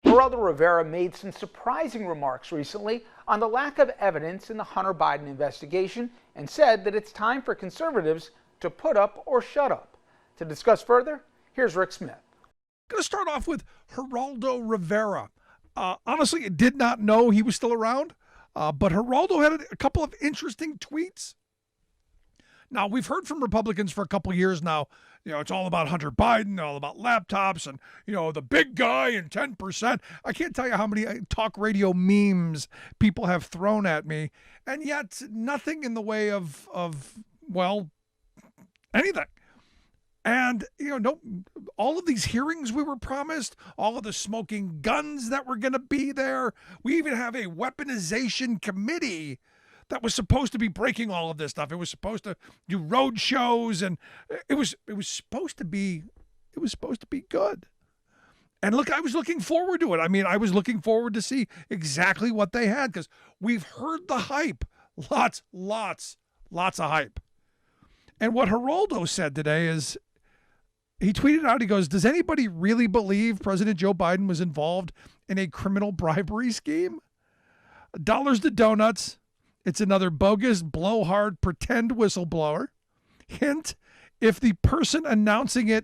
Geraldo Rivera made some surprising remarks recently on the lack of evidence in the Hunter Biden investigation and said that it's time for conservatives to put up or shut up. To discuss further, here's Rick Smith. I'm going to start off with Geraldo Rivera. Honestly, I did not know he was still around, but Geraldo had a couple of interesting tweets. Now, we've heard from Republicans for a couple of years now, it's all about Hunter Biden, all about laptops and, the big guy and 10%. I can't tell you how many talk radio memes people have thrown at me, and yet nothing in the way of anything. And, all of these hearings we were promised, all of the smoking guns that were going to be there. We even have a weaponization committee that was supposed to be breaking all of this stuff. It was supposed to do road shows, and it was supposed to be good. And look, I was looking forward to it. I mean, I was looking forward to see exactly what they had, because we've heard the hype. Lots of hype. And what Geraldo said today is, he tweeted out, he goes, "Does anybody really believe President Joe Biden was involved in a criminal bribery scheme? Dollars to donuts. It's another bogus, blowhard, pretend whistleblower. Hint, if the person announcing a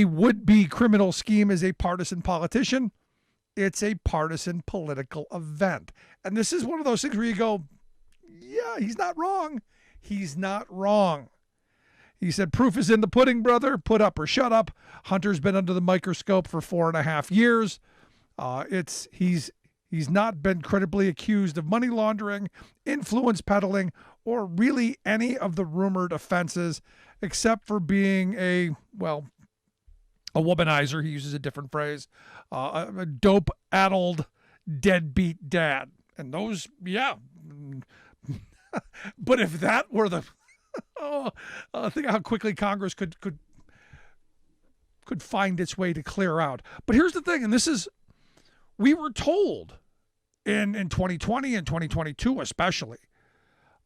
would-be criminal scheme is a partisan politician, it's a partisan political event." And this is one of those things where you go, yeah, he's not wrong. He's not wrong. He said, "Proof is in the pudding, brother. Put up or shut up. Hunter's been under the microscope for 4.5 years. He's not been credibly accused of money laundering, influence peddling, or really any of the rumored offenses, except for being a womanizer." He uses a different phrase, a dope-addled, deadbeat dad. And those, yeah. But if that were the think how quickly Congress could find its way to clear out. But here's the thing, and we were told in 2020 and 2022 especially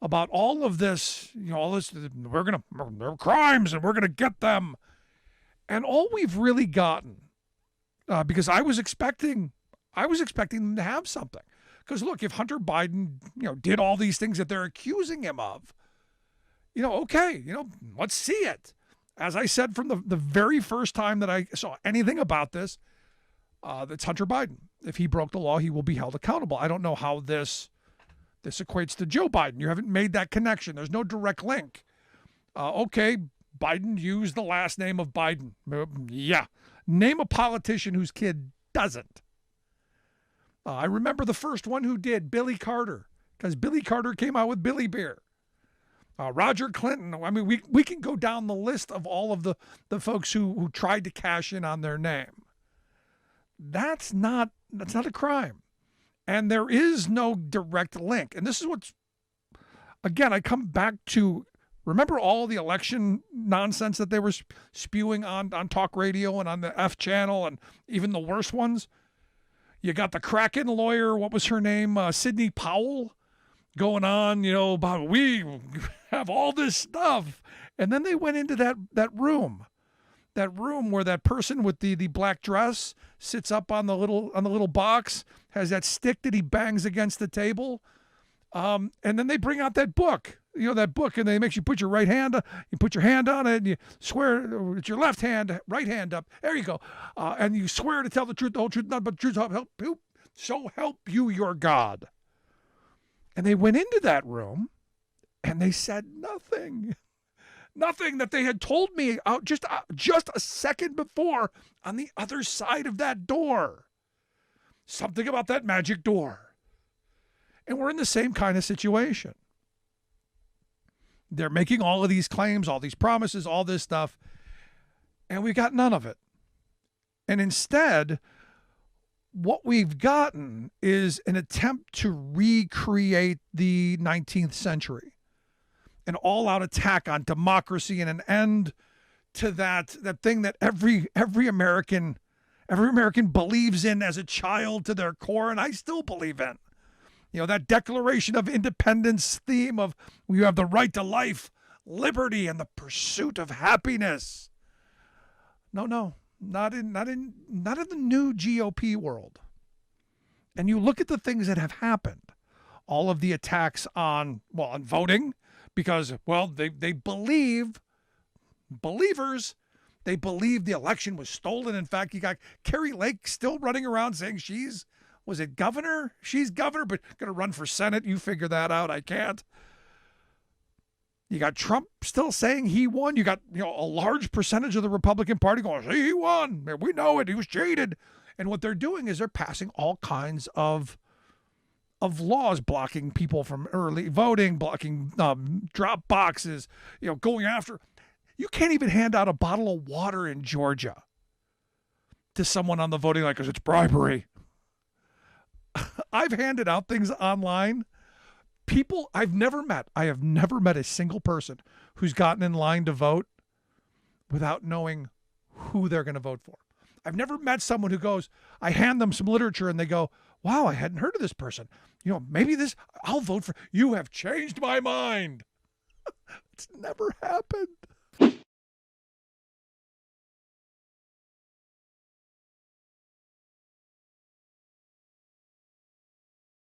about all of this, they're crimes and we're gonna get them. And all we've really gotten, because I was expecting them to have something. Because look, if Hunter Biden, did all these things that they're accusing him of, okay, let's see it. As I said from the very first time that I saw anything about this, that's Hunter Biden. If he broke the law, he will be held accountable. I don't know how this equates to Joe Biden. You haven't made that connection. There's no direct link. Okay, Biden used the last name of Biden. Yeah. Name a politician whose kid doesn't. I remember the first one who did, Billy Carter, because Billy Carter came out with Billy Beer. Roger Clinton. I mean, we can go down the list of all of the folks who tried to cash in on their name. That's not a crime. And there is no direct link. And this is what's, again, I come back to, remember all the election nonsense that they were spewing on talk radio and on the F channel and even the worst ones? You got the Kraken lawyer, what was her name? Sidney Powell, going on, about we have all this stuff. And then they went into that room where that person with the black dress sits up on the little box, has that stick that he bangs against the table. And then they bring out that book, and they make you put your right hand, you put your hand on it, and you swear with your left hand, right hand up. There you go. And you swear to tell the truth, the whole truth, nothing but the truth, help you. So help you your God. And they went into that room and they said nothing that they had told me just a second before on the other side of that door. Something about that magic door. And we're in the same kind of situation. They're making all of these claims, all these promises, all this stuff, and we got none of it. And instead, what we've gotten is an attempt to recreate the 19th century, an all-out attack on democracy and an end to that thing that every American believes in as a child to their core, and I still believe in. That Declaration of Independence theme of you have the right to life, liberty, and the pursuit of happiness. No. not in the new GOP world. And you look at the things that have happened, all of the attacks on voting, because they believe the election was stolen. In fact, you got Carrie Lake still running around saying she's governor, but going to run for Senate. You figure that out. I can't. You got Trump still saying he won. You got a large percentage of the Republican Party going, "See, he won. We know it. He was cheated." And what they're doing is they're passing all kinds of laws, blocking people from early voting, blocking drop boxes, going after. You can't even hand out a bottle of water in Georgia to someone on the voting line because it's bribery. I've handed out things online. People I have never met a single person who's gotten in line to vote without knowing who they're going to vote for. I've never met someone who goes, I hand them some literature and they go, wow, I hadn't heard of this person. Maybe I'll vote for, you have changed my mind. It's never happened.